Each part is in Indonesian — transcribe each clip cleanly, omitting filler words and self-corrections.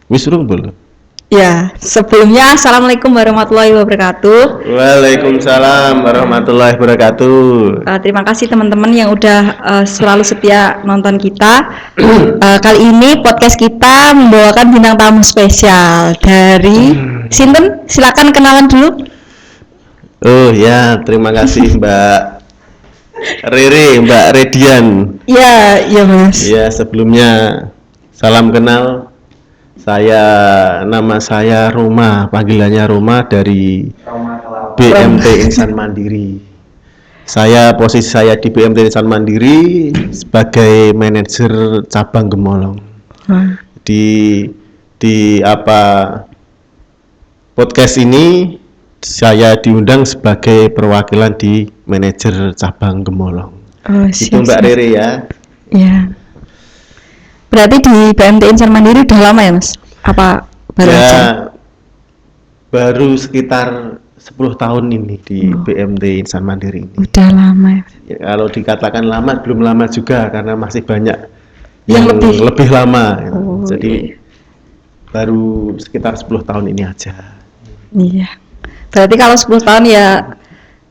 Wis urung belum? Ya, sebelumnya Assalamualaikum warahmatullahi wabarakatuh. Waalaikumsalam warahmatullahi wabarakatuh. Terima kasih teman-teman yang udah selalu setia nonton kita. Kali ini podcast kita membawakan bintang tamu spesial dari Sinten. Silakan kenalan dulu. Oh ya, terima kasih Mbak Rere, Mbak Redian. Ya, ya Mas. Ya, sebelumnya salam kenal. Nama saya Roma, panggilannya Roma dari BMT Insan Mandiri. Posisi saya di BMT Insan Mandiri sebagai manajer cabang Gemolong. Di podcast ini saya diundang sebagai perwakilan di manajer cabang Gemolong. Itu Mbak Rere ya. Ya. Berarti di BMT Insan Mandiri udah lama ya Mas? Apa baru aja? Baru sekitar 10 tahun ini di BMT Insan Mandiri ini. Udah lama ya. Kalau dikatakan lama, belum lama juga karena masih banyak yang lebih lama. Jadi baru sekitar 10 tahun ini aja. Iya. Berarti kalau 10 tahun ya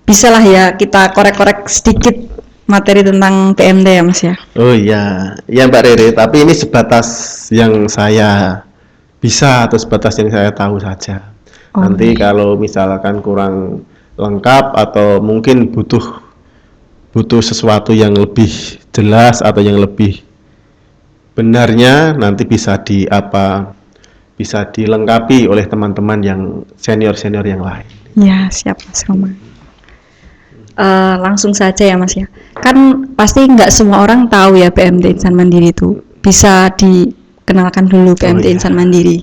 bisa lah ya kita korek-korek sedikit materi tentang BMT ya Mas ya. Oh iya, ya Mbak Rere, tapi ini sebatas yang saya bisa atau sebatas yang saya tahu saja. Nanti kalau misalkan kurang lengkap atau mungkin butuh sesuatu yang lebih jelas atau yang lebih benarnya, nanti bisa dilengkapi oleh teman-teman yang senior yang lain. Ya, siap Mas Roma. Langsung saja ya Mas ya. Kan pasti nggak semua orang tahu ya BMT Insan Mandiri itu. Bisa dikenalkan dulu BMT Insan Mandiri.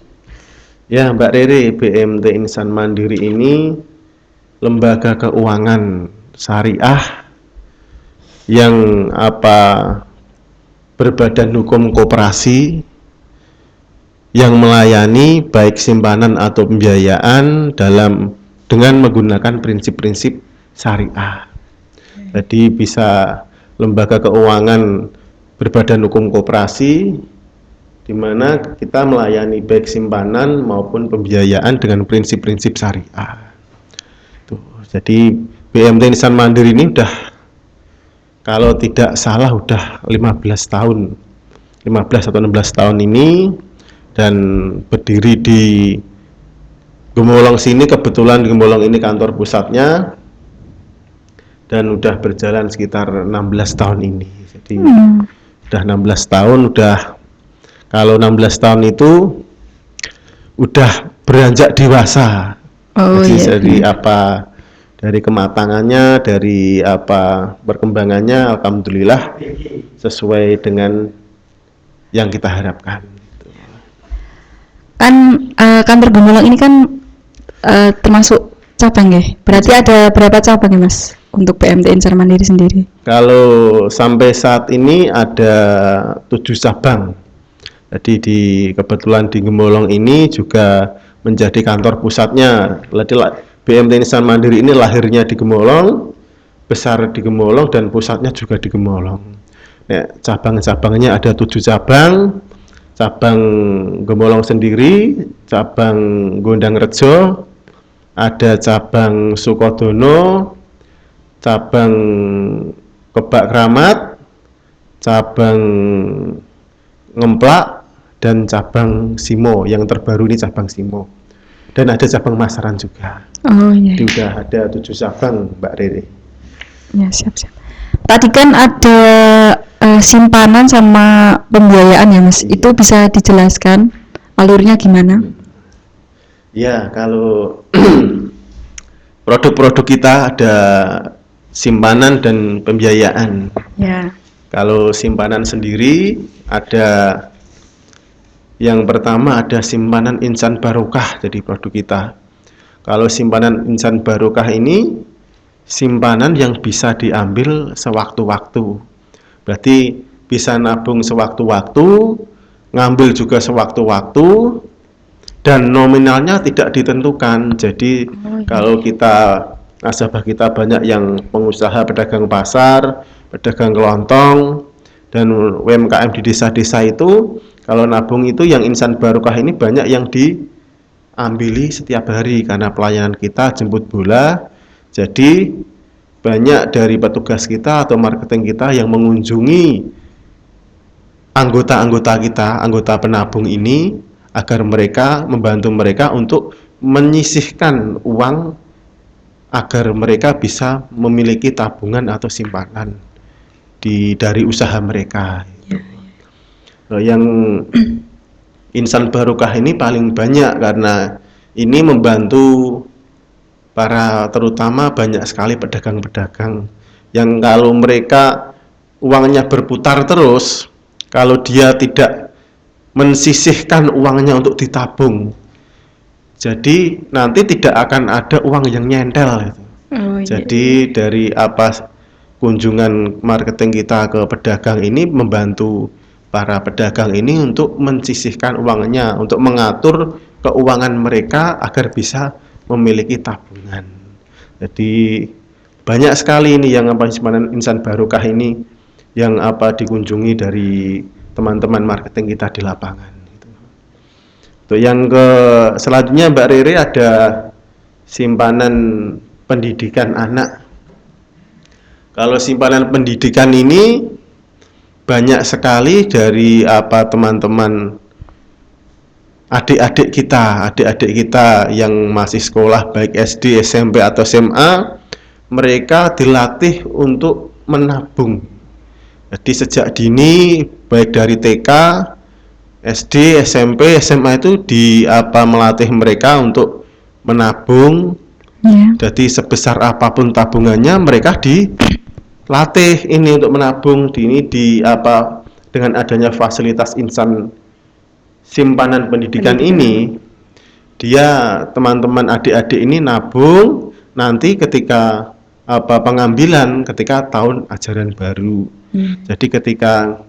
Ya Mbak Rere, BMT Insan Mandiri ini lembaga keuangan syariah yang berbadan hukum koperasi yang melayani baik simpanan atau pembiayaan dengan menggunakan prinsip-prinsip syariah. Jadi bisa lembaga keuangan berbadan hukum koperasi di mana kita melayani baik simpanan maupun pembiayaan dengan prinsip-prinsip syariah. Jadi BMT Insan Mandiri ini kalau tidak salah udah 15 atau 16 tahun ini dan berdiri di Gemolong sini. Kebetulan di Gemolong ini kantor pusatnya dan udah berjalan sekitar 16 tahun ini. Jadi udah 16 tahun, kalau 16 tahun itu udah beranjak dewasa. Jadi dari kematangannya, dari perkembangannya, alhamdulillah sesuai dengan yang kita harapkan. Kan kantor Gemolong ini kan termasuk cabang ya? Berarti ada berapa cabang ya Mas untuk BMT Insan Mandiri sendiri? Kalau sampai saat ini ada 7 cabang. Jadi kebetulan di Gemolong ini juga menjadi kantor pusatnya. BMT Insan Mandiri ini lahirnya di Gemolong, besar di Gemolong dan pusatnya juga di Gemolong. Nah, cabang-cabangnya ada 7 cabang. Cabang Gemolong sendiri, cabang Gondangrejo, ada cabang Sukodono, cabang Kebak Kramat, cabang Ngemplak, dan cabang Simo. Yang terbaru ini cabang Simo. Dan ada cabang Masaran juga. Jadi udah ada 7 cabang Mbak Rere. Ya, siap. Tadi kan ada simpanan sama pembiayaan ya Mas. Itu bisa dijelaskan alurnya gimana? Ya, kalau produk-produk kita ada simpanan dan pembiayaan. Ya. Kalau simpanan sendiri ada yang pertama ada simpanan Insan Barokah, jadi produk kita. Kalau simpanan Insan Barokah ini simpanan yang bisa diambil sewaktu-waktu. Berarti bisa nabung sewaktu-waktu, ngambil juga sewaktu-waktu, dan nominalnya tidak ditentukan. Jadi kalau nasabah kita banyak yang pengusaha, pedagang pasar, pedagang kelontong, Dan UMKM di desa-desa itu kalau nabung itu yang insan barokah ini banyak yang diambili setiap hari karena pelayanan kita jemput bola. Jadi banyak dari petugas kita atau marketing kita yang mengunjungi anggota-anggota kita, anggota penabung ini, agar mereka membantu mereka untuk menyisihkan uang agar mereka bisa memiliki tabungan atau simpanan dari usaha mereka. Nah, yang insan barokah ini paling banyak karena ini membantu terutama banyak sekali pedagang-pedagang yang kalau mereka uangnya berputar terus, kalau dia tidak mensisihkan uangnya untuk ditabung, jadi nanti tidak akan ada uang yang nyentel. Jadi dari kunjungan marketing kita ke pedagang ini membantu para pedagang ini untuk mensisihkan uangnya, untuk mengatur keuangan mereka agar bisa memiliki tabungan. Jadi banyak sekali ini yang simpanan insan barokah ini yang dikunjungi dari teman-teman marketing kita di lapangan. Untuk yang selanjutnya Mbak Rere ada simpanan pendidikan anak. Kalau simpanan pendidikan ini banyak sekali dari teman-teman adik-adik kita yang masih sekolah baik SD, SMP atau SMA, mereka dilatih untuk menabung. Jadi sejak dini baik dari TK, SD, SMP, SMA itu melatih mereka untuk menabung. Jadi sebesar apapun tabungannya mereka dilatih ini untuk menabung. Dengan adanya fasilitas insan simpanan pendidikan ini, dia teman-teman adik-adik ini nabung nanti ketika pengambilan ketika tahun ajaran baru. Jadi ketika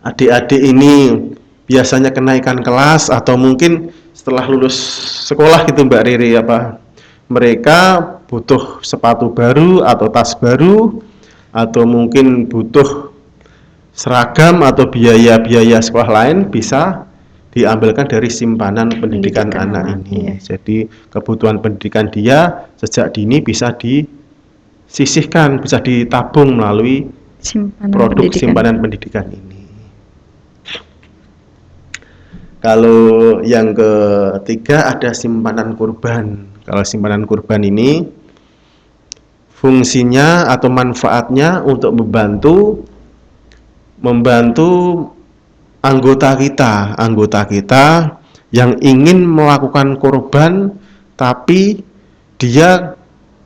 adik-adik ini biasanya kenaikan kelas atau mungkin setelah lulus sekolah gitu Mbak Riri, mereka butuh sepatu baru atau tas baru atau mungkin butuh seragam atau biaya-biaya sekolah lain, bisa diambilkan dari simpanan pendidikan anak ini. Jadi kebutuhan pendidikan dia sejak dini bisa disisihkan, bisa ditabung melalui produk simpanan pendidikan ini. Kalau yang ketiga ada simpanan kurban. Kalau simpanan kurban ini fungsinya atau manfaatnya untuk membantu anggota kita yang ingin melakukan kurban, tapi dia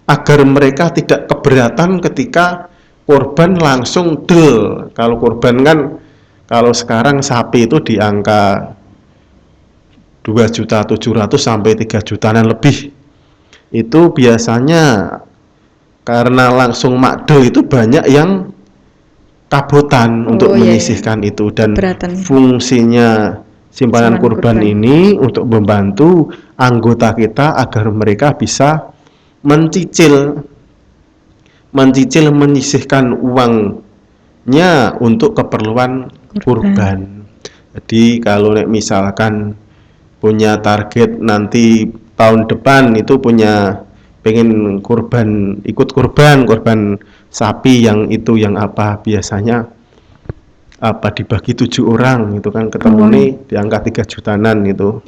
agar mereka tidak keberatan ketika kurban langsung del. Kalau kurban kan kalau sekarang sapi itu di angka 2.700.000 sampai 3 jutaan lebih. Itu biasanya karena langsung makdel itu banyak yang kabutan untuk menyisihkan itu, dan fungsinya simpanan kurban ini untuk membantu anggota kita agar mereka bisa menyisihkan uangnya untuk keperluan kurban. Jadi kalau misalkan punya target nanti tahun depan itu pengen ikut kurban sapi yang biasanya dibagi 7 orang itu kan ketemu nih di angka 3 jutaan itu.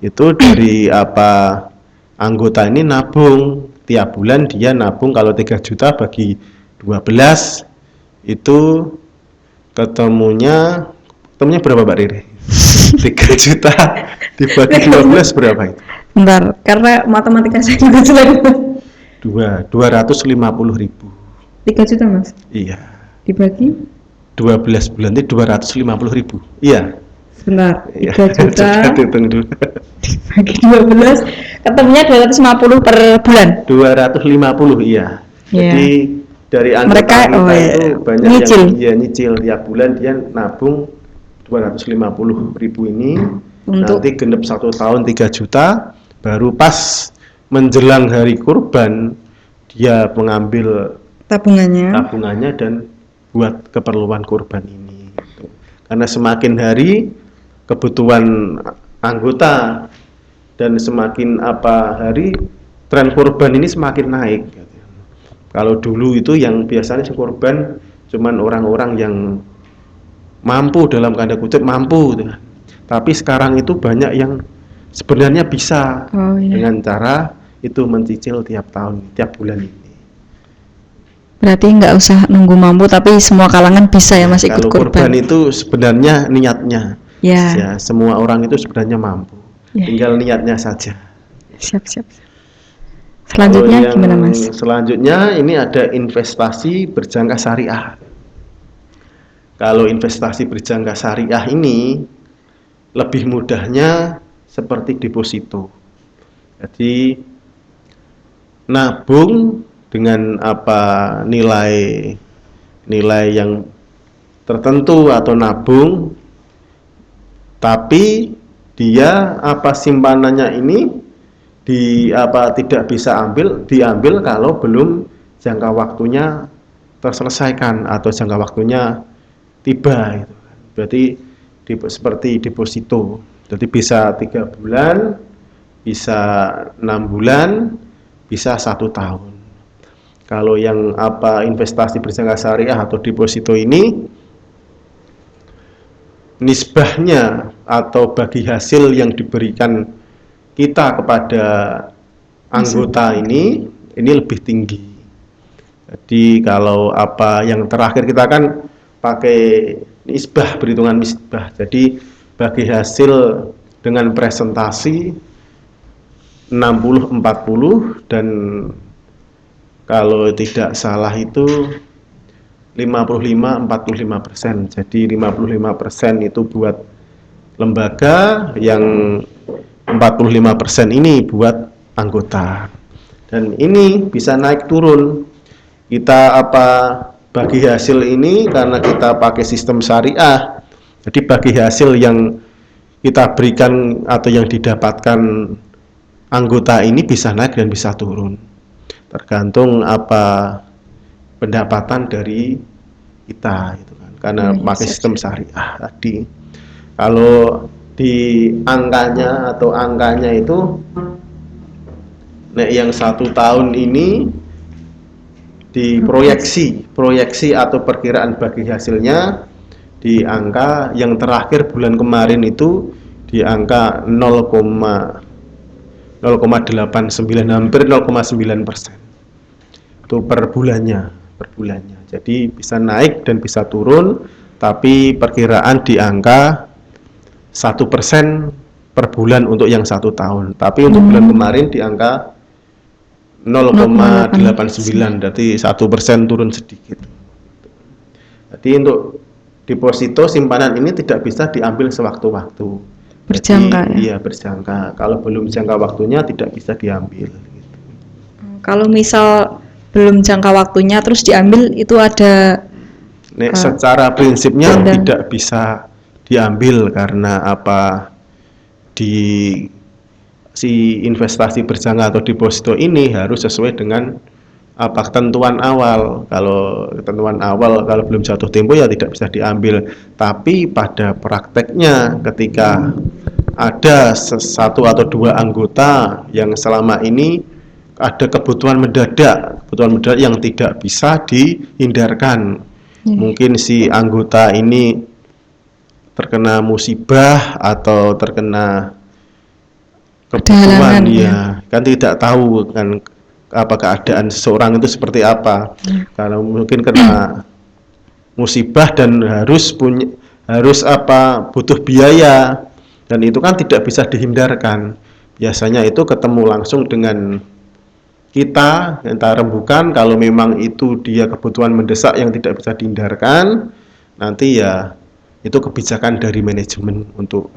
Itu dari anggota ini nabung tiap bulan, dia nabung kalau 3 juta bagi 12 itu ketemunya berapa Mbak Riri? 3 juta dibagi 12 berapa itu? Bentar, karena matematika saya juga jelek. 250.000. 3 juta Mas? Iya. Dibagi 12 bulan itu 250.000. Iya. Sebentar, 3 juta hitung dulu. dibagi 12 ketemunya 250 per bulan. 250, iya. Jadi dari anggota kita itu banyak yang nyicil tiap bulan, dia nabung 250.000 ini untuk nanti genep 1 tahun 3 juta, baru pas menjelang hari kurban dia mengambil tabungannya dan buat keperluan kurban ini gitu. Karena semakin hari kebutuhan anggota dan semakin hari tren kurban ini semakin naik gitu. Kalau dulu itu yang biasanya kurban cuman orang-orang yang mampu, dalam tanda kutip mampu gitu. Tapi sekarang itu banyak yang sebenarnya bisa dengan cara itu mencicil tiap tahun, tiap bulan ini. Berarti nggak usah nunggu mampu, tapi semua kalangan bisa ya Mas ikut Kalau kurban. kurban itu sebenarnya niatnya, ya semua orang itu sebenarnya mampu, tinggal niatnya saja. Siap. Selanjutnya gimana Mas? Selanjutnya ini ada investasi berjangka syariah. Kalau investasi berjangka syariah ini lebih mudahnya seperti deposito. Jadi nabung dengan nilai yang tertentu atau nabung, tapi dia simpanannya ini tidak bisa diambil kalau belum jangka waktunya terselesaikan atau jangka waktunya tiba gitu. Berarti seperti deposito. Jadi bisa 3 bulan, bisa 6 bulan, bisa 1 tahun. Kalau yang investasi berjangka syariah atau deposito ini, nisbahnya atau bagi hasil yang diberikan kita kepada anggota ini lebih tinggi. Jadi kalau yang terakhir kita kan pakai nisbah, perhitungan nisbah. Jadi bagi hasil dengan presentasi 60-40 dan kalau tidak salah itu 55-45%. Jadi 55% itu buat lembaga, yang 45% ini buat anggota. Dan ini bisa naik turun. Kita bagi hasil ini karena kita pakai sistem syariah. Jadi bagi hasil yang kita berikan atau yang didapatkan anggota ini bisa naik dan bisa turun. Tergantung pendapatan dari kita gitu kan. Karena pakai sistem syariah tadi. Kalau di angkanya itu yang 1 tahun ini proyeksi atau perkiraan bagi hasilnya di angka yang terakhir bulan kemarin itu di angka 0,89, hampir 0,9%. Itu per bulannya. Jadi bisa naik dan bisa turun, tapi perkiraan di angka 1% per bulan untuk yang 1 tahun. Tapi untuk bulan kemarin di angka 0,89, berarti 1% turun sedikit. Jadi untuk deposito simpanan ini tidak bisa diambil sewaktu-waktu. Berjangka. Iya, berjangka. Kalau belum jangka waktunya tidak bisa diambil. Gitu. Kalau misal belum jangka waktunya terus diambil itu ada. Secara prinsipnya tidak bisa diambil karena si investasi berjangka atau deposito ini harus sesuai dengan ketentuan awal. Kalau ketentuan awal kalau belum jatuh tempo ya tidak bisa diambil. Tapi pada prakteknya ketika ada 1 atau 2 anggota yang selama ini ada kebutuhan mendadak yang tidak bisa dihindarkan. Mungkin si anggota ini terkena musibah atau terkena kebutuhan, kan tidak tahu kan keadaan seseorang itu seperti apa. Kalau mungkin kena musibah dan butuh biaya, dan itu kan tidak bisa dihindarkan. Biasanya itu ketemu langsung dengan kita rembukan. Kalau memang itu dia kebutuhan mendesak yang tidak bisa dihindarkan, nanti ya itu kebijakan dari manajemen untuk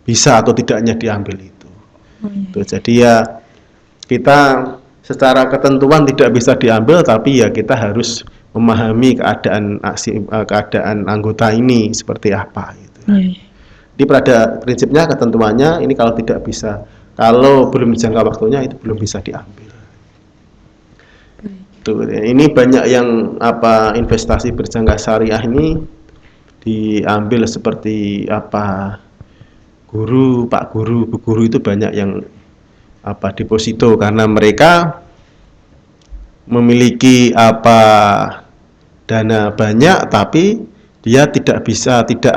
bisa atau tidaknya diambil itu. Jadi ya kita secara ketentuan tidak bisa diambil, tapi ya kita harus memahami keadaan anggota ini seperti apa gitu. Jadi pada prinsipnya ketentuannya ini kalau belum jangka waktunya itu belum bisa diambil. Tuh, ini banyak yang investasi berjangka syariah ini diambil seperti guru, pak guru, bu guru itu banyak yang deposito karena mereka memiliki dana banyak tapi dia tidak bisa tidak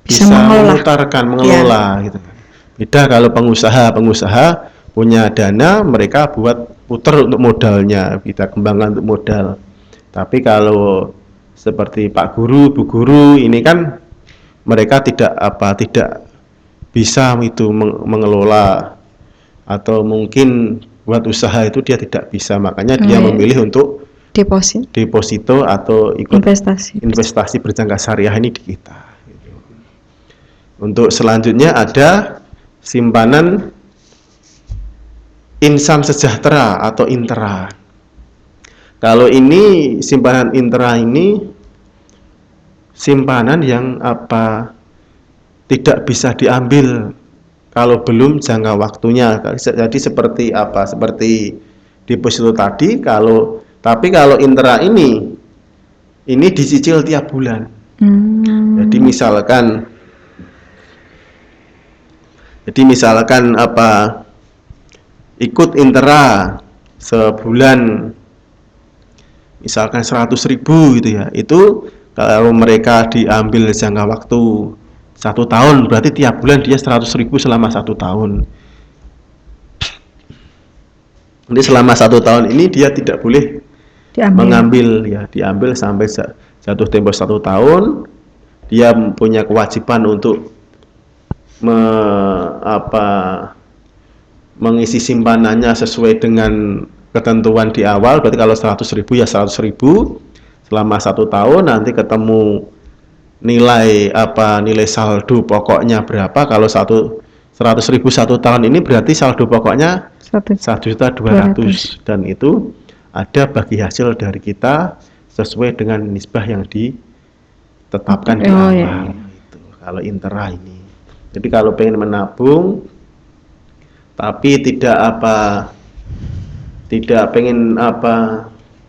Bisa bisa mengelola. mengelola gitu. Beda kalau pengusaha punya dana, mereka buat puter untuk modalnya, kita kembangkan untuk modal. Tapi kalau seperti Pak Guru, Bu Guru ini kan mereka tidak bisa itu mengelola atau mungkin buat usaha itu dia tidak bisa, makanya dia memilih untuk deposito atau ikut investasi berjangka syariah ini di kita. Untuk selanjutnya ada simpanan Insan Sejahtera atau Intera. Kalau ini simpanan Intera ini simpanan yang tidak bisa diambil kalau belum jangka waktunya. Jadi seperti seperti deposito tadi, tapi kalau Intera ini dicicil tiap bulan. Jadi misalkan ikut Intera sebulan misalkan 100.000 gitu ya, itu kalau mereka diambil jangka waktu 1 tahun, berarti tiap bulan dia 100.000 selama 1 tahun. Jadi selama 1 tahun ini dia tidak boleh diambil sampai jatuh tempo 1 tahun. Dia punya kewajiban untuk mengisi simpanannya sesuai dengan ketentuan di awal. Berarti kalau 100.000 ya 100.000 selama 1 tahun, nanti ketemu nilai saldo pokoknya berapa. Kalau 100.000 1 tahun ini berarti saldo pokoknya 1.200.000, dan itu ada bagi hasil dari kita sesuai dengan nisbah yang ditetapkan di awal. Itu kalau Intera ini. Jadi kalau pengen menabung tapi tidak pengen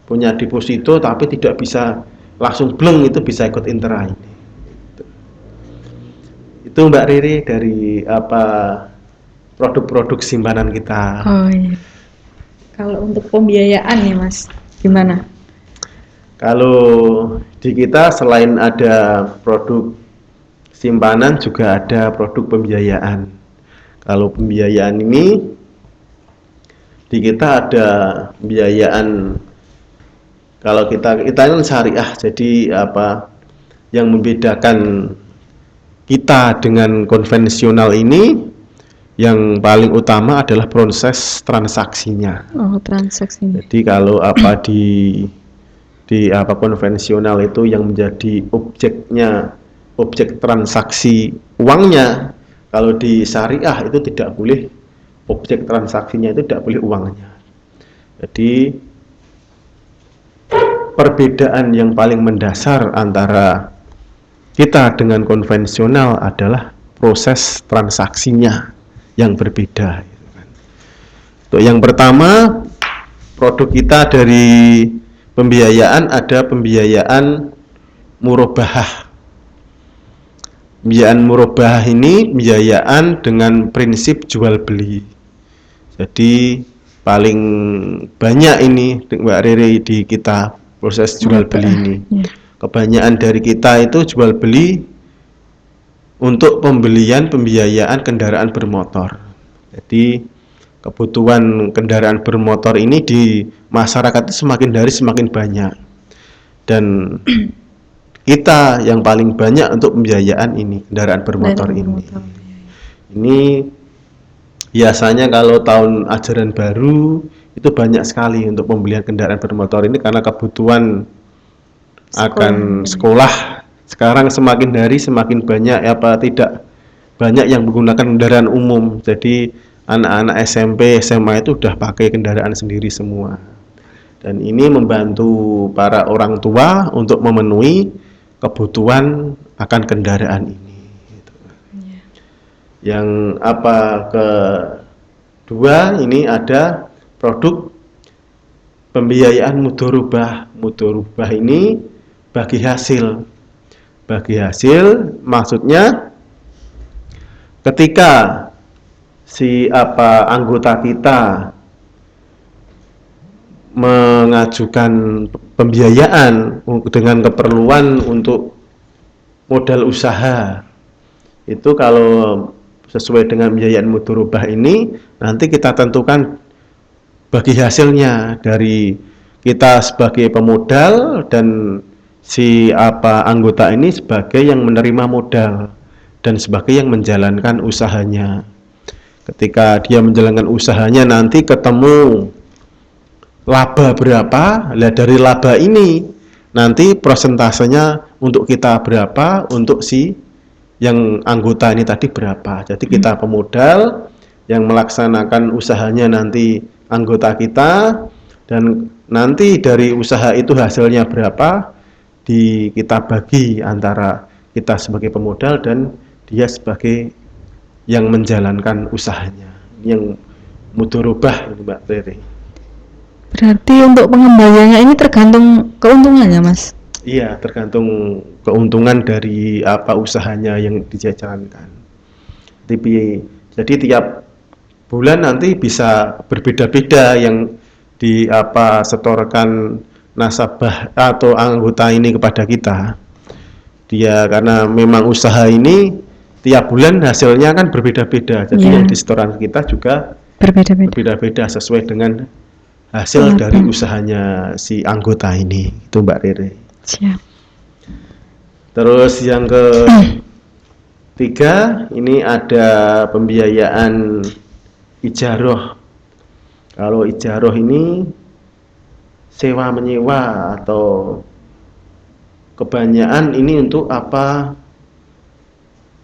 punya deposito tapi tidak bisa langsung bleng, itu bisa ikut Intera ini. Itu Mbak Riri dari produk-produk simpanan kita. Oh iya. Kalau untuk pembiayaan nih Mas, gimana? Kalau di kita selain ada produk simpanan juga ada produk pembiayaan. Kalau pembiayaan ini di kita ada pembiayaan, kalau kita kan syariah, jadi yang membedakan kita dengan konvensional ini yang paling utama adalah proses transaksinya. Oh, transaksinya. Jadi kalau di konvensional itu yang menjadi objek transaksi uangnya, kalau di syariah itu tidak boleh, objek transaksinya itu tidak boleh uangnya. Jadi perbedaan yang paling mendasar antara kita dengan konvensional adalah proses transaksinya yang berbeda. Untuk yang pertama, produk kita dari pembiayaan ada pembiayaan murabahah. Pembiayaan murabahah ini pembiayaan dengan prinsip jual beli. Jadi paling banyak ini Mbak Riri di kita proses jual beli ini. Kebanyakan dari kita itu jual beli untuk pembiayaan kendaraan bermotor. Jadi kebutuhan kendaraan bermotor ini di masyarakat itu semakin hari semakin banyak, dan kita yang paling banyak untuk pembiayaan ini kendaraan bermotor ini. Ini biasanya kalau tahun ajaran baru itu banyak sekali untuk pembelian kendaraan bermotor ini karena kebutuhan akan sekolah. Sekarang semakin hari semakin banyak tidak banyak yang menggunakan kendaraan umum. Jadi anak-anak SMP, SMA itu udah pakai kendaraan sendiri semua. Dan ini membantu para orang tua untuk memenuhi kebutuhan akan kendaraan ini. Yang kedua ini ada produk pembiayaan mudharabah. Mudharabah ini bagi hasil. Bagi hasil maksudnya ketika si anggota kita mengajukan pembiayaan dengan keperluan untuk modal usaha, itu kalau sesuai dengan pembiayaan mudharabah ini nanti kita tentukan bagi hasilnya dari kita sebagai pemodal dan si anggota ini sebagai yang menerima modal dan sebagai yang menjalankan usahanya. Ketika dia menjalankan usahanya nanti ketemu laba berapa, lah dari laba ini nanti prosentasenya untuk kita berapa, untuk si yang anggota ini tadi berapa. Jadi kita pemodal yang melaksanakan usahanya nanti anggota kita, dan nanti dari usaha itu hasilnya berapa kita bagi antara kita sebagai pemodal dan dia sebagai yang menjalankan usahanya. Yang mudharabah Mbak Rere. Berarti untuk pengembaliannya ini tergantung keuntungannya, Mas? Iya, tergantung keuntungan dari usahanya yang dijalankan. Jadi tiap bulan nanti bisa berbeda-beda yang setorkan nasabah atau anggota ini kepada kita. Dia karena memang usaha ini tiap bulan hasilnya kan berbeda-beda. Jadi yang disetoran kita juga berbeda-beda sesuai dengan hasil dari usahanya si anggota ini. Itu Mbak Rere. Siap. Terus yang ketiga ini ada pembiayaan ijarah. Kalau ijarah ini sewa menyewa atau kebanyakan ini untuk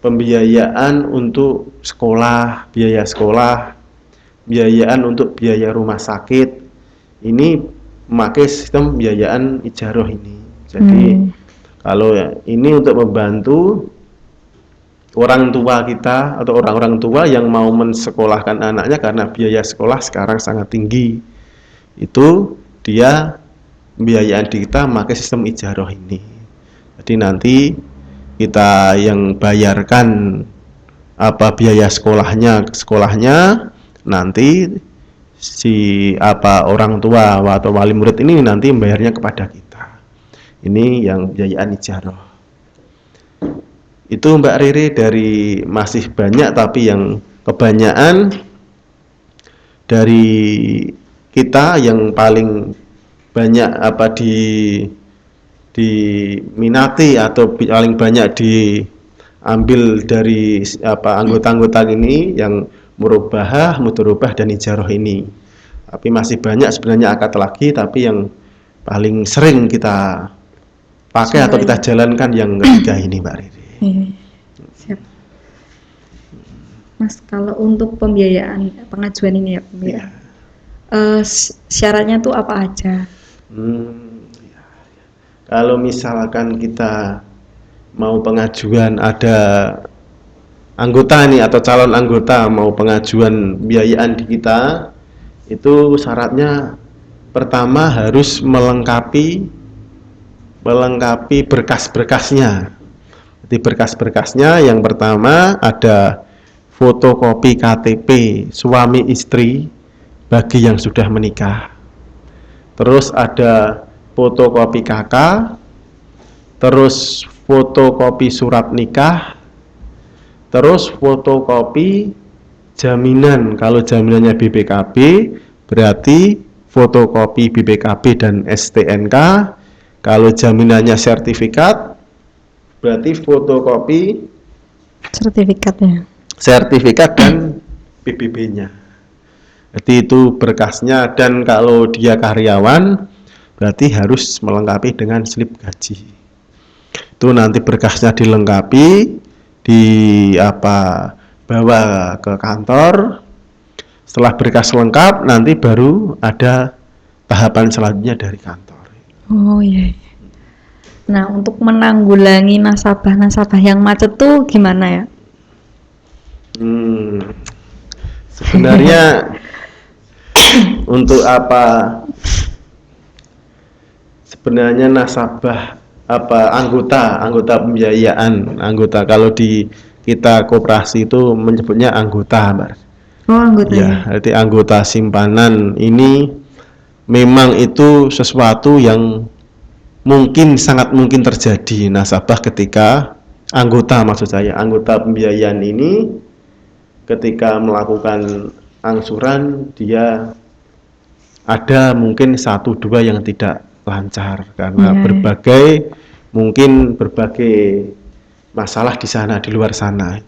pembiayaan untuk sekolah, biaya sekolah, biayaan untuk biaya rumah sakit. Ini memakai sistem pembiayaan ijarah ini. Jadi kalau ini untuk membantu orang tua kita atau orang-orang tua yang mau mensekolahkan anaknya karena biaya sekolah sekarang sangat tinggi. Itu dia pembiayaan kita memakai sistem ijarah ini. Jadi nanti kita yang bayarkan biaya sekolahnya nanti si orang tua atau wali murid ini nanti membayarnya kepada kita. Ini yang pembiayaan ijarah. Itu Mbak Riri dari masih banyak, tapi yang kebanyakan dari kita yang paling banyak diminati atau paling banyak diambil dari anggota-anggota ini yang mudharabah dan ijarah ini. Tapi masih banyak sebenarnya akad lagi, tapi yang paling sering kita pakai atau kita jalankan yang ketiga ini Mbak Riri. Siap. Mas, kalau untuk pembiayaan pengajuan ini ya, syaratnya tuh apa aja? Kalau misalkan kita mau pengajuan, ada anggota nih atau calon anggota mau pengajuan pembiayaan di kita, itu syaratnya pertama harus melengkapi berkas-berkasnya. Jadi berkas-berkasnya yang pertama ada fotokopi KTP suami istri bagi yang sudah menikah. Terus ada fotokopi KK, terus fotokopi surat nikah, terus fotokopi jaminan. Kalau jaminannya BPKB berarti fotokopi BPKB dan STNK. Kalau jaminannya sertifikat berarti fotokopi sertifikat dan PBB-nya. Jadi itu berkasnya. Dan kalau dia karyawan berarti harus melengkapi dengan slip gaji. Itu nanti berkasnya dilengkapi, bawa ke kantor. Setelah berkas lengkap nanti baru ada tahapan selanjutnya dari kantor. Oh iya. Nah, untuk menanggulangi nasabah-nasabah yang macet tuh gimana ya? Sebenarnya untuk sebenarnya nasabah anggota pembiayaan, kalau di kita koperasi itu menyebutnya anggota, Mbak. Oh, anggota Ya, berarti anggota simpanan ini memang itu sesuatu yang sangat mungkin terjadi nasabah ketika anggota pembiayaan ini ketika melakukan angsuran dia ada mungkin 1-2 yang tidak lancar karena berbagai masalah di sana, di luar sana.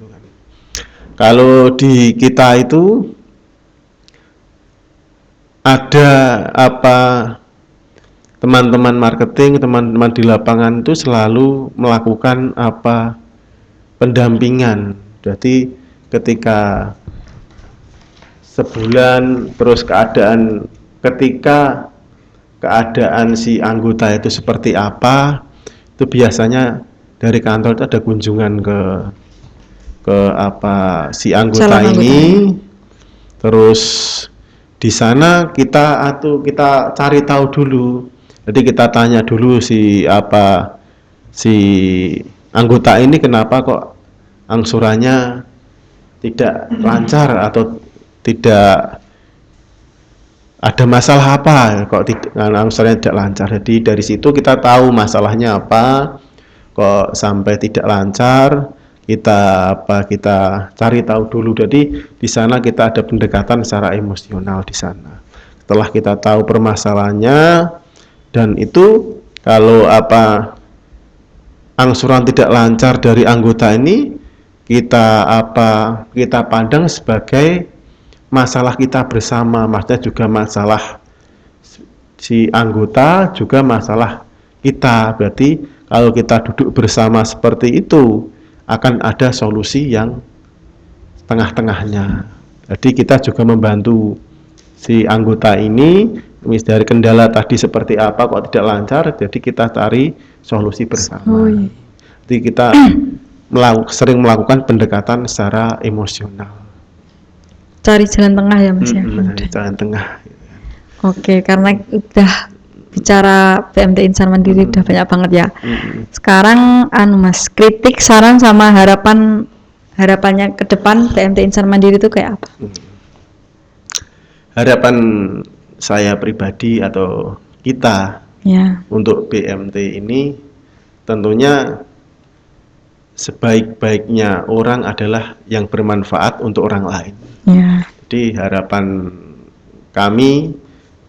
Kalau di kita itu ada teman-teman marketing, teman-teman di lapangan itu selalu melakukan pendampingan. Jadi ketika sebulan terus ketika keadaan si anggota itu seperti apa, itu biasanya dari kantor itu ada kunjungan ke si anggota ini. Terus di sana kita cari tahu dulu. Jadi kita tanya dulu si anggota ini kenapa kok angsurannya tidak lancar atau tidak ada masalah apa kok angsurannya tidak lancar. Jadi dari situ kita tahu masalahnya apa kok sampai tidak lancar. Kita cari tahu dulu. Jadi di sana kita ada pendekatan secara emosional di sana. Setelah kita tahu permasalahannya dan itu kalau angsuran tidak lancar dari anggota ini kita pandang sebagai masalah kita bersama, maksudnya juga masalah si anggota juga masalah kita. Berarti kalau kita duduk bersama seperti itu akan ada solusi yang tengah-tengahnya. Jadi kita juga membantu si anggota ini dari kendala tadi seperti apa kok tidak lancar, jadi kita cari solusi bersama. Jadi kita sering melakukan pendekatan secara emosional. Cari jalan tengah ya Mas ya. Jalan tengah. Oke, karena udah bicara PMT Insan Mandiri udah banyak banget ya. Sekarang Mas, kritik, saran sama harapannya ke depan PMT Insan Mandiri itu kayak apa? Harapan saya pribadi atau kita untuk PMT ini tentunya sebaik-baiknya orang adalah yang bermanfaat untuk orang lain. Jadi harapan kami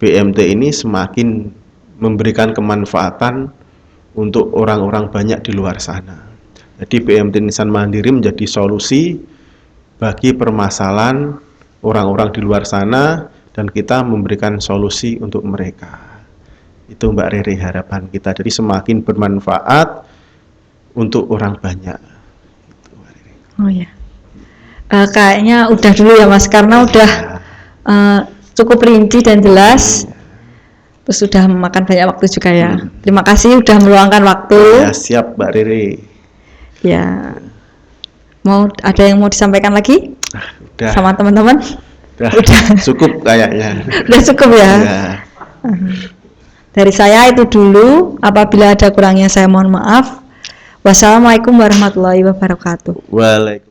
PMT ini semakin memberikan kemanfaatan untuk orang-orang banyak di luar sana. Jadi PMT Insan Mandiri menjadi solusi bagi permasalahan orang-orang di luar sana dan kita memberikan solusi untuk mereka. Itu Mbak Rere harapan kita. Jadi semakin bermanfaat untuk orang banyak. Oh ya. Kayaknya udah dulu ya Mas, karena udah cukup rinci dan jelas. Terus sudah memakan banyak waktu juga ya. Terima kasih udah meluangkan waktu. Ya, siap Mbak Riri. Ya. Ada yang mau disampaikan lagi? Udah. Sama teman-teman? Udah. Cukup kayaknya. Udah cukup ya. Dari saya itu dulu. Apabila ada kurangnya saya mohon maaf. Wassalamualaikum warahmatullahi wabarakatuh. Waalaikumsalam.